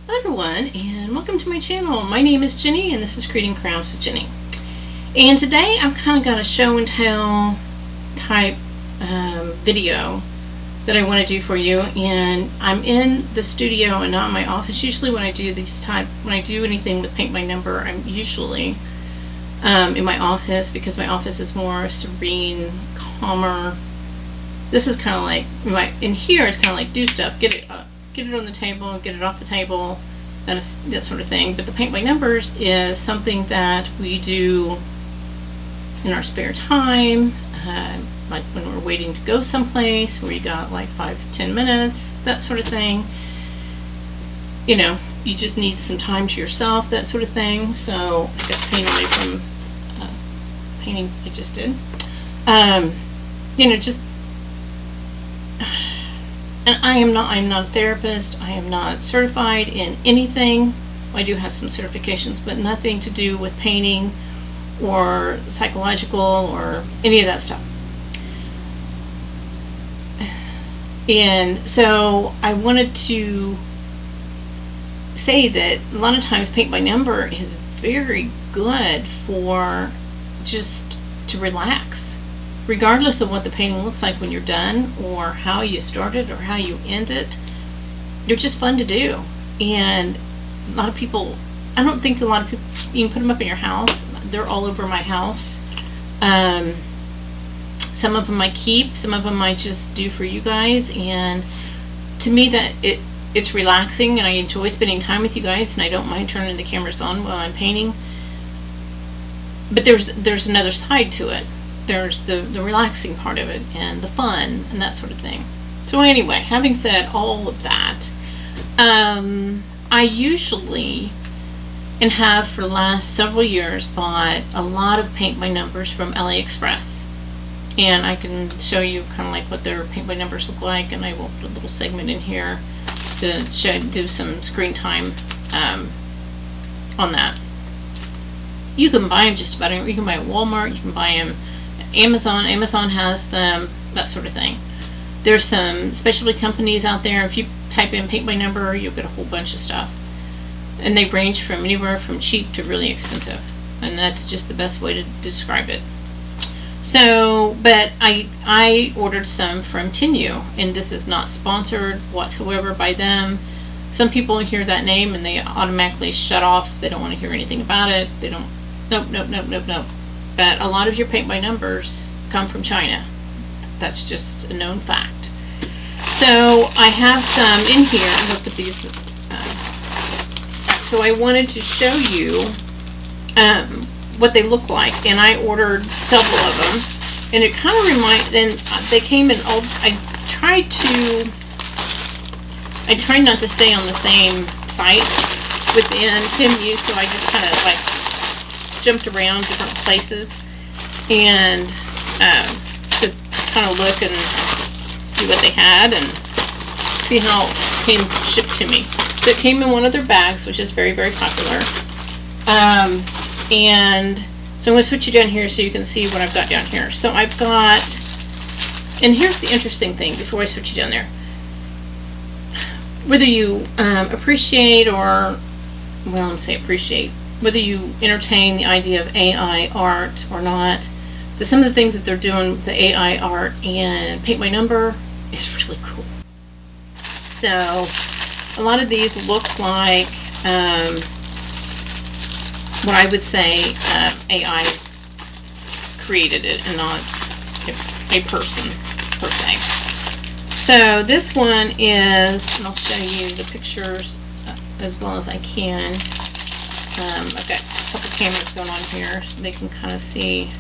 Hello everyone, and welcome to my channel. My name is Ginny, and this is Creating Crafts with Ginny. And today I've kind of got a show and tell type video that I want to do for you. And I'm in the studio and not in my office. Usually when I do anything with paint by number, I'm usually in my office because my office is more serene, calmer. This is kind of like in here. It's kind of like do stuff, get it on the table, get it off the table, that sort of thing. But the paint by numbers is something that we do in our spare time, like when we're waiting to go someplace where you got like 5-10 minutes, that sort of thing. You know, you just need some time to yourself, that sort of thing. So I got paint away from painting I just did. You know, just. And I'm not a therapist. I am not certified in anything. I do have some certifications, but nothing to do with painting or psychological or any of that stuff. And so I wanted to say that a lot of times paint by number is very good for just to relax. Regardless of what the painting looks like when you're done, or how you start it, or how you end it, they're just fun to do. And a lot of people, I don't think a lot of people, you can put them up in your house. They're all over my house. Some of them I keep, some of them I just do for you guys. And to me, that it's relaxing, and I enjoy spending time with you guys, and I don't mind turning the cameras on while I'm painting. But there's another side to it. There's the relaxing part of it and the fun and that sort of thing. So anyway, having said all of that, I usually, and have for the last several years, bought a lot of paint by numbers from AliExpress. And I can show you kind of like what their paint by numbers look like, and I will put a little segment in here to do some screen time on that. You can buy them just about anywhere. You can buy at Walmart, you can buy them Amazon has them, that sort of thing. There's some specialty companies out there. If you type in paint by number, you'll get a whole bunch of stuff. And they range from anywhere from cheap to really expensive. And that's just the best way to describe it. So, but I ordered some from Tinu, and this is not sponsored whatsoever by them. Some people hear that name and they automatically shut off. They don't want to hear anything about it. They don't, nope. But a lot of your paint by numbers come from China. That's just a known fact. So I have some in here. I'll put these. So I wanted to show you what they look like, and I ordered several of them. And it kind of then they came in old. I tried not to stay on the same site within Tinu, so I just kind of like jumped around different places and to kind of look and see what they had and see how it came shipped to me. So it came in one of their bags, which is very, very popular. And so I'm going to switch you down here so you can see what I've got down here. So I've got, and here's the interesting thing before I switch you down there. Whether you appreciate or, well, I'm say appreciate, whether you entertain the idea of AI art or not, some of the things that they're doing with the AI art and paint by number is really cool. So a lot of these look like what I would say AI created it and not a person per se. So this one is, and I'll show you the pictures as well as I can. I've got a couple cameras going on here so they can kind of see.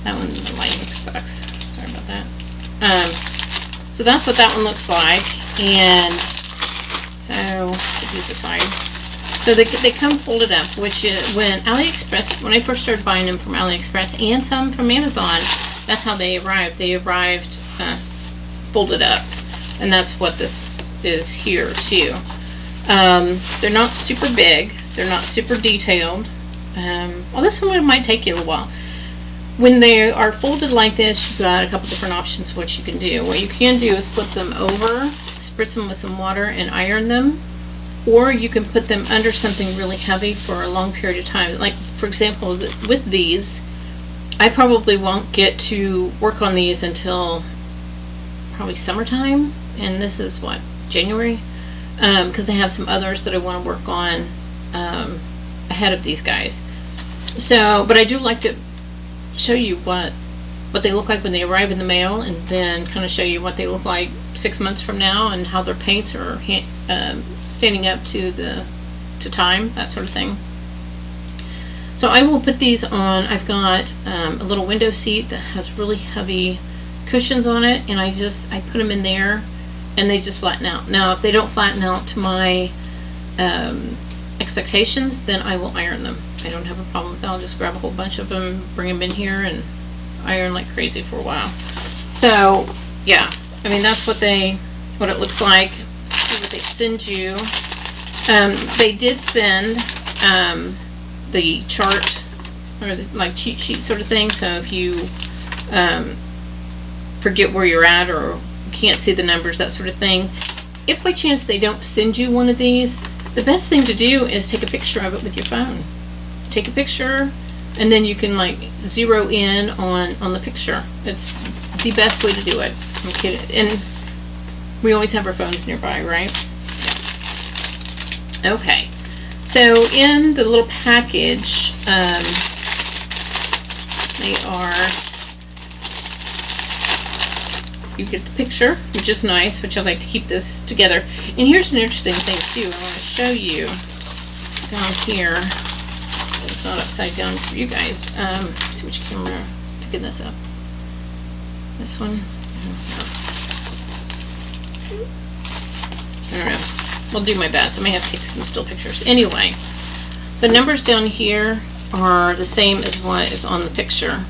That one, the lighting sucks. Sorry about that. So that's what that one looks like. And so, put these aside. So they come folded up, which is when I first started buying them from AliExpress and some from Amazon, that's how they arrived. They arrived folded up. And that's what this is here too. They're not super big. They're not super detailed. Well, this one might take you a little while. When they are folded like this, you've got a couple different options what you can do. What you can do is flip them over, spritz them with some water, and iron them. or you can put them under something really heavy for a long period of time. Like, for example, with these, I probably won't get to work on these until probably summertime, and this is what, January? Because I have some others that I want to work on ahead of these guys. So, but I do like to show you what they look like when they arrive in the mail, and then kind of show you what they look like 6 months from now, and how their paints are standing up to time, that sort of thing. So I will put these on. I've got a little window seat that has really heavy cushions on it, and I put them in there, and they just flatten out. Now, if they don't flatten out to my expectations, then I will iron them. I don't have a problem with that. I'll just grab a whole bunch of them, bring them in here, and iron like crazy for a while. So yeah, I mean, that's what it looks like. See what they send you. They did send the chart, or like cheat sheet sort of thing. So if you forget where you're at, or can't see the numbers, that sort of thing, if by chance they don't send you one of these, the best thing to do is take a picture of it with your phone. Take a picture, and then you can like zero in on the picture. It's the best way to do it. I'm kidding. And we always have our phones nearby, right? Yeah. Okay. So in the little package, you get the picture, which is nice, which I like to keep this together. And here's an interesting thing too. I want to show you down here. It's not upside down for you guys. Let's see which camera I'm picking this up. This one? I don't know. I'll do my best. I may have to take some still pictures. Anyway, the numbers down here are the same as what is on the picture.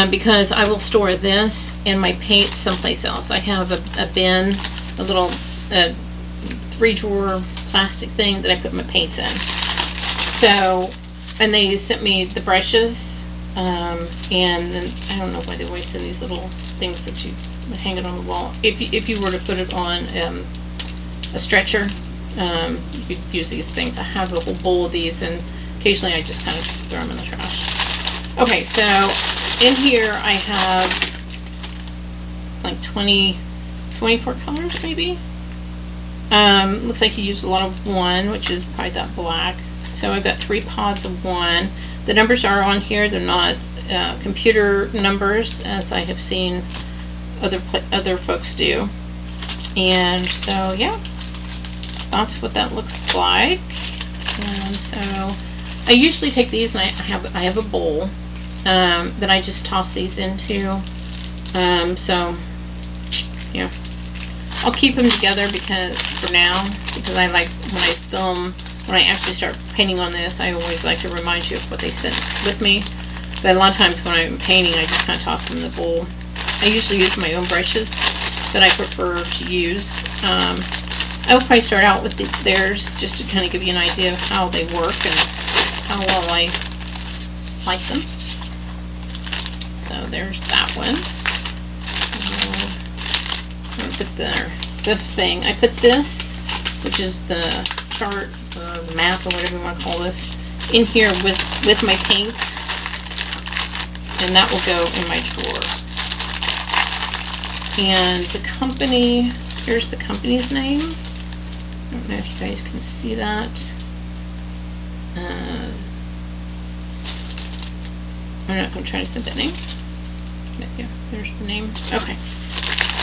Because I will store this and my paint someplace else. I have a bin, a little 3-drawer plastic thing that I put my paints in. So, and they sent me the brushes, and then, I don't know why they always send these little things that you hang it on the wall. If you were to put it on a stretcher, you could use these things. I have a whole bowl of these, and occasionally I just kind of throw them in the trash. Okay, so in here I have like 24 colors maybe. Looks like you used a lot of 1, which is probably that black. So I've got 3 pods of 1. The numbers are on here. They're not computer numbers, as I have seen other folks do. And so yeah, that's what that looks like. And so I usually take these, and I have a bowl that I just toss these into. So yeah, I'll keep them together because I like when I actually start painting on this, I always like to remind you of what they sent with me. But a lot of times when I'm painting, I just kind of toss them in the bowl. I usually use my own brushes that I prefer to use. I will probably start out with theirs just to kind of give you an idea of how they work and how well I like them. So there's that one. I'm gonna put this thing. I put this, which is the chart or map or whatever you want to call this, in here with my paints, and that will go in my drawer. And the company, here's the company's name. I don't know if you guys can see that. I don't know if I'm trying to set that name. Yeah, there's the name. Okay.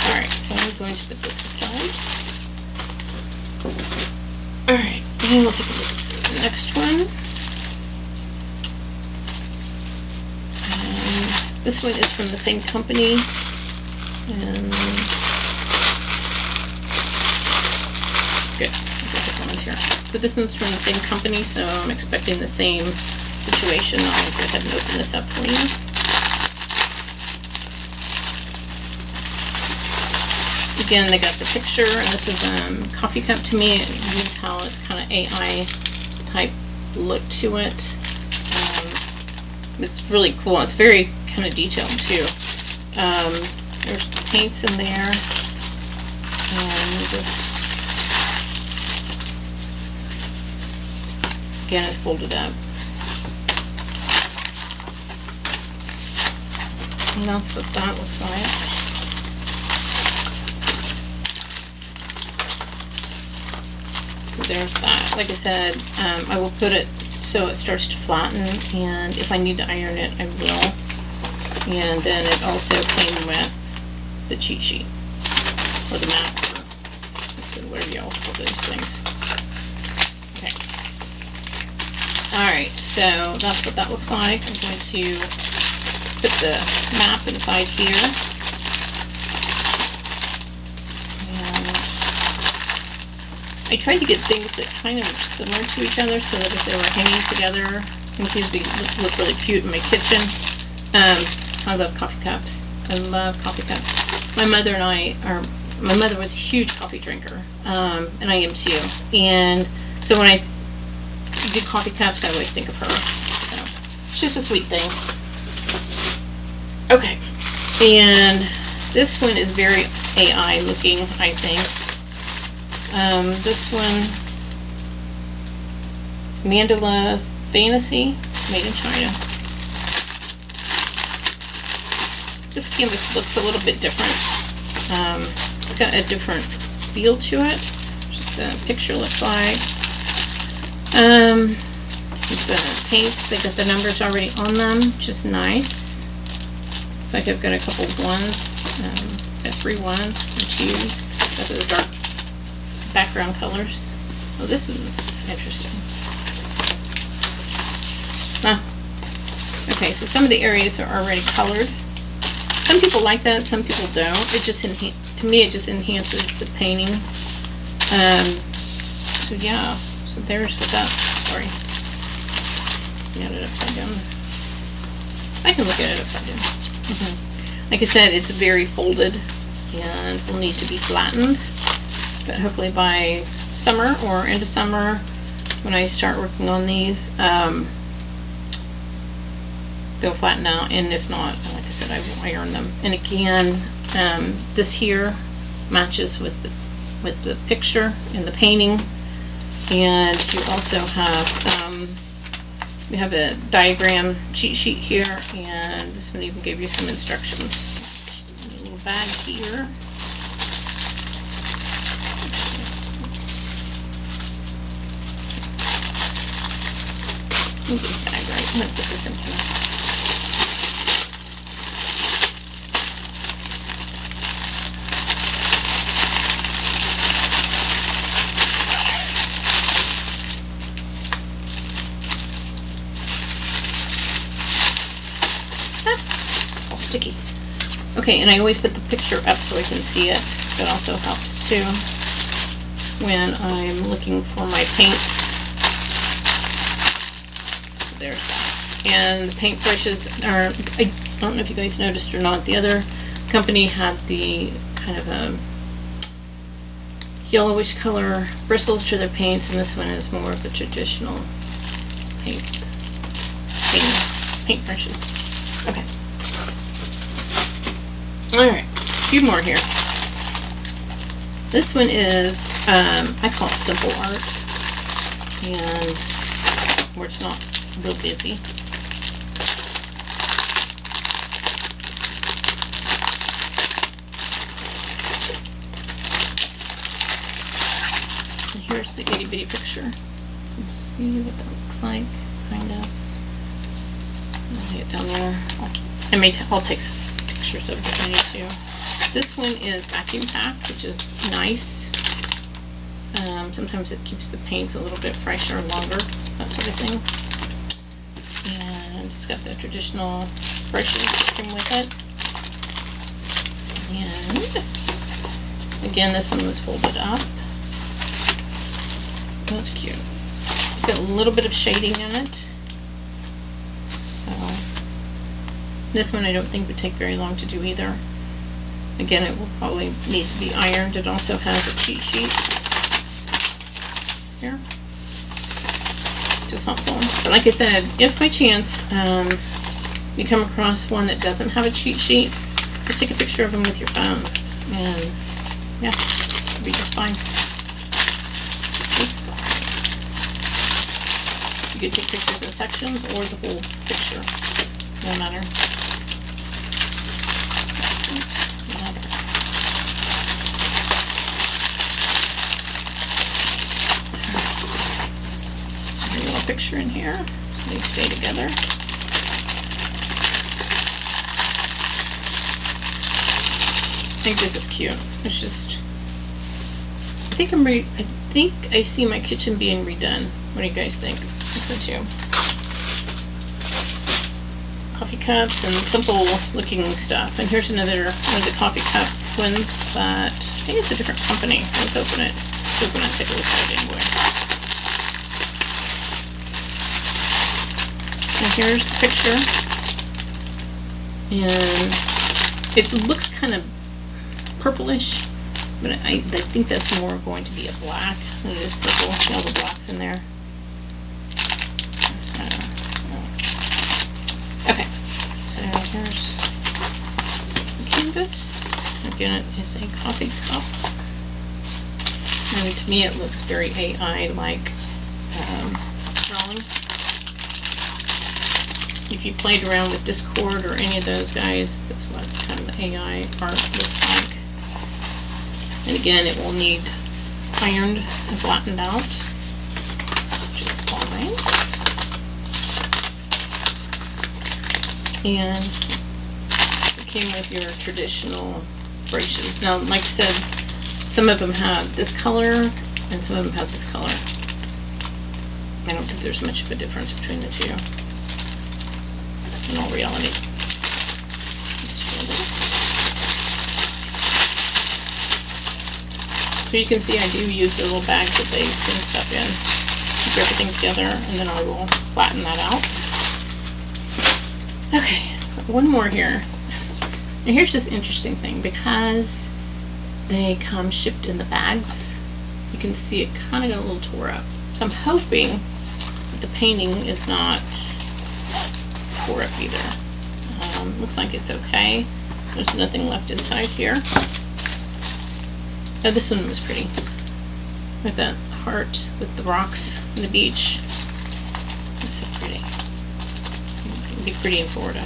Alright, so I'm going to put this aside. Alright, and we'll take a look at the next one. This one is from the same company. And good. I've got different ones here. So this one's from the same company, so I'm expecting the same situation. I'll go ahead and open this up for you. Again, they got the picture, and this is coffee cup to me. You can tell it's kind of AI type look to it. It's really cool. It's very kind of detailed too. There's the paints in there, and again is folded up. And that's what that looks like. So there's that. Like I said, I will put it so it starts to flatten, and if I need to iron it, I will. And then it also came with the cheat sheet, or the map, or whatever y'all call those things. Okay. Alright, so that's what that looks like. I'm going to put the map inside here. And I tried to get things that kind of are similar to each other so that if they were hanging together, these would look really cute in my kitchen. I love coffee cups. I love coffee cups. My mother was a huge coffee drinker, and I am too. And so when I do coffee cups, I always think of her. So it's just a sweet thing. Okay, and this one is very AI looking, I think. This one, Mandala Fantasy, made in China. This canvas looks a little bit different. It's got a different feel to it. Just the picture looks like. The paints, they got the numbers already on them, which is nice. Looks like I've got a couple of ones. Got 3 ones to choose. Got the dark background colors. Oh, this is interesting. Okay, so some of the areas are already colored. Some people like that, some people don't. It just to me, it just enhances the painting. So yeah, so there's what that. Sorry, got it upside down. I can look at it upside down. Like I said, it's very folded and will need to be flattened. But hopefully by summer or into summer, when I start working on these, they'll flatten out. And if not, like I said, I will iron them. And again, this here matches with the picture and the painting. And you also have some. We have a diagram cheat sheet here, and this one even gave you some instructions. A little bag here. Let me get this bag right. I'm going to put this in here. Sticky. Okay, and I always put the picture up so I can see it. That also helps too when I'm looking for my paints. So there's that. And the paint brushes are, I don't know if you guys noticed or not, the other company had the kind of a yellowish color bristles to their paints, and this one is more of the traditional paint brushes. Okay. Alright, a few more here. This one is, I call it simple art, and where it's not real busy. And here's the itty bitty picture. Let's see what that looks like, kind of. I'll lay it down there. I'll take pictures of it if I need to. This one is vacuum packed, which is nice. Sometimes it keeps the paints a little bit fresher and longer, that sort of thing. And it's got the traditional brushes that come with it. And again, this one was folded up. That's cute. It's got a little bit of shading in it. This one I don't think would take very long to do either. Again, it will probably need to be ironed. It also has a cheat sheet here, which is helpful. But like I said, if by chance you come across one that doesn't have a cheat sheet, just take a picture of them with your phone, and yeah, it'll be just fine. You could take pictures in sections or the whole picture. No matter. A little picture in here so they stay together. I think this is cute. It's just, I think I see my kitchen being redone. What do you guys think? I so too. Coffee cups and simple looking stuff. And here's another one of the coffee cup ones, but I think it's a different company. So let's open it. Let's open it and take a look at it anyway. And here's the picture. And it looks kind of purplish, but I think that's more going to be a black than it is purple. See all the blacks in there. So, okay, so here's the canvas. Again, it is a coffee cup, and to me it looks very AI-like drawing. If you played around with Discord or any of those guys, that's what kind of the AI art looks like. And again, it will need ironed and flattened out, which is fine. And it came with your traditional brushes. Now, like I said, some of them have this color and some of them have this color. I don't think there's much of a difference between the two in all reality. So you can see I do use the little bags that they send stuff in. Keep everything together, and then I will flatten that out. Okay, one more here. And here's this interesting thing. Because they come shipped in the bags, you can see it kind of got a little tore up. So I'm hoping that the painting is not tore up either. Looks like it's okay. There's nothing left inside here. Oh, this one was pretty. With that heart with the rocks and the beach. It's so pretty. It'd be pretty in Florida.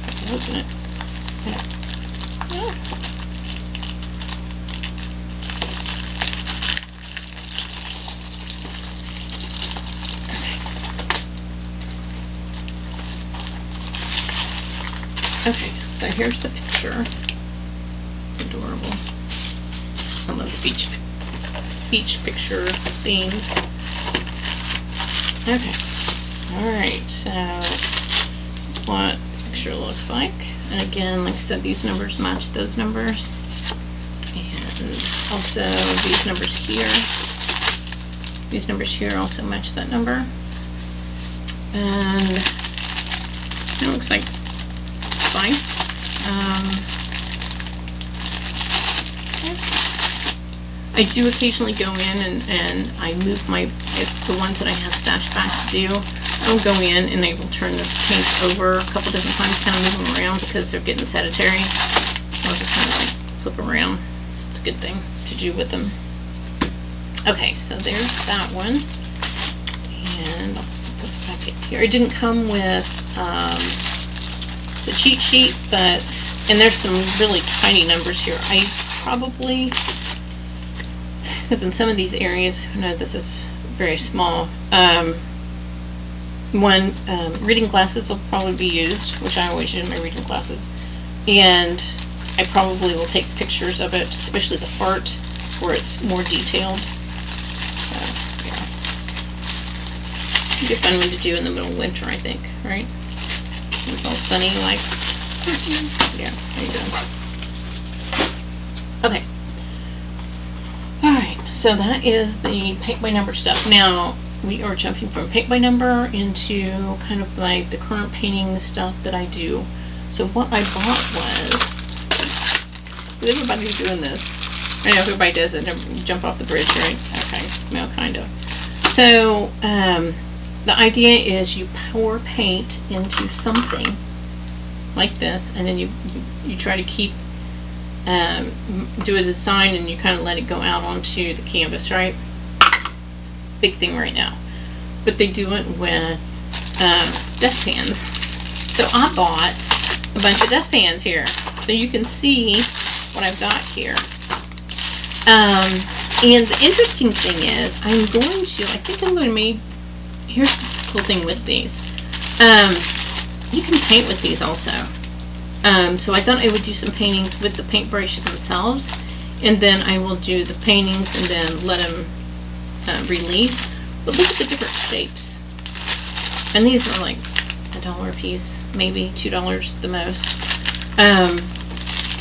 I can open it. Yeah. Okay, so here's the picture. It's adorable. I love the beach picture themes. Okay, alright, so this is what the picture looks like. And again, like I said, these numbers match those numbers. And also these numbers here. These numbers here also match that number. And it looks like fine. I do occasionally go in and I move the ones that I have stashed back to do. I'll go in and I will turn the paints over a couple different times, kind of move them around because they're getting sedentary. I'll just kind of like flip them around. It's a good thing to do with them. Okay, so there's that one. And I'll put this back in here. It didn't come with the cheat sheet, and there's some really tiny numbers here. I probably, because in some of these areas, no, this is very small. Reading glasses will probably be used, which I always use in my reading glasses. And I probably will take pictures of it, especially the heart, where it's more detailed. So, yeah. It'd be a fun one to do in the middle of winter, I think, right? It's all sunny, like, yeah, there you go. Okay. Alright, so that is the paint by number stuff. Now, we are jumping from paint by number into kind of like the current painting stuff that I do. So what I bought was, everybody's doing this. I know everybody does it, never jump off the bridge, right? Okay, well, kind of. So, the idea is you pour paint into something like this, and then you try to keep, do a design, and you kind of let it go out onto the canvas, right? Big thing right now. but they do it with dustpans. So I bought a bunch of dustpans here, so you can see what I've got here. And the interesting thing is, I think I'm going to make, here's the cool thing with these. You can paint with these also. So I thought I would do some paintings with the paintbrush themselves, and then I will do the paintings and then let them release. But look at the different shapes. And these are like $1 a piece, maybe $2 the most.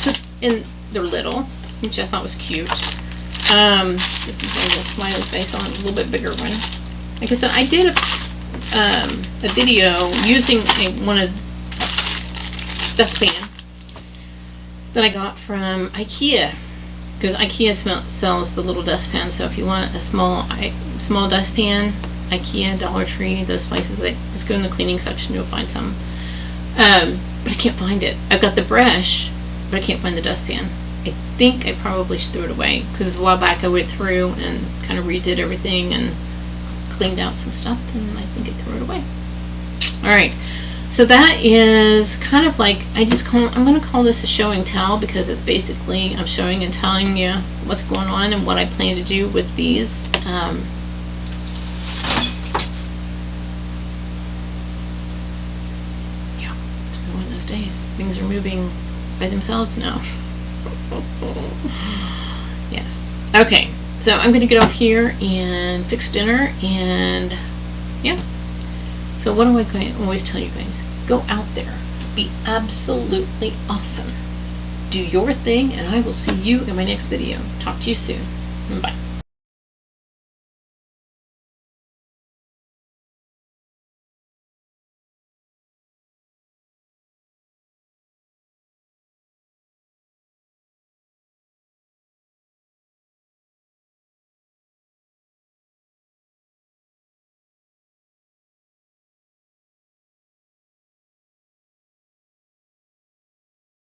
So, and they're little, which I thought was cute. This is a little smiley face on a little bit bigger one. Like I said, I did a video using one of dustpan that I got from IKEA, because IKEA sells the little dustpan. So if you want a small dustpan, IKEA, Dollar Tree, those places, just go in the cleaning section, you'll find some. But I can't find it. I've got the brush, but I can't find the dustpan. I think I probably should throw it away, because a while back I went through and kind of redid everything and cleaned out some stuff, and I think I threw it away. Alright, so that is kind of like, I'm going to call this a show and tell, because it's basically I'm showing and telling you what's going on and what I plan to do with these. Yeah, it's been one of those days. Things are moving by themselves now. Yes. Okay, so I'm going to get off here and fix dinner, and yeah. So what am I going to always tell you guys? Go out there. Be absolutely awesome. Do your thing, and I will see you in my next video. Talk to you soon. Bye.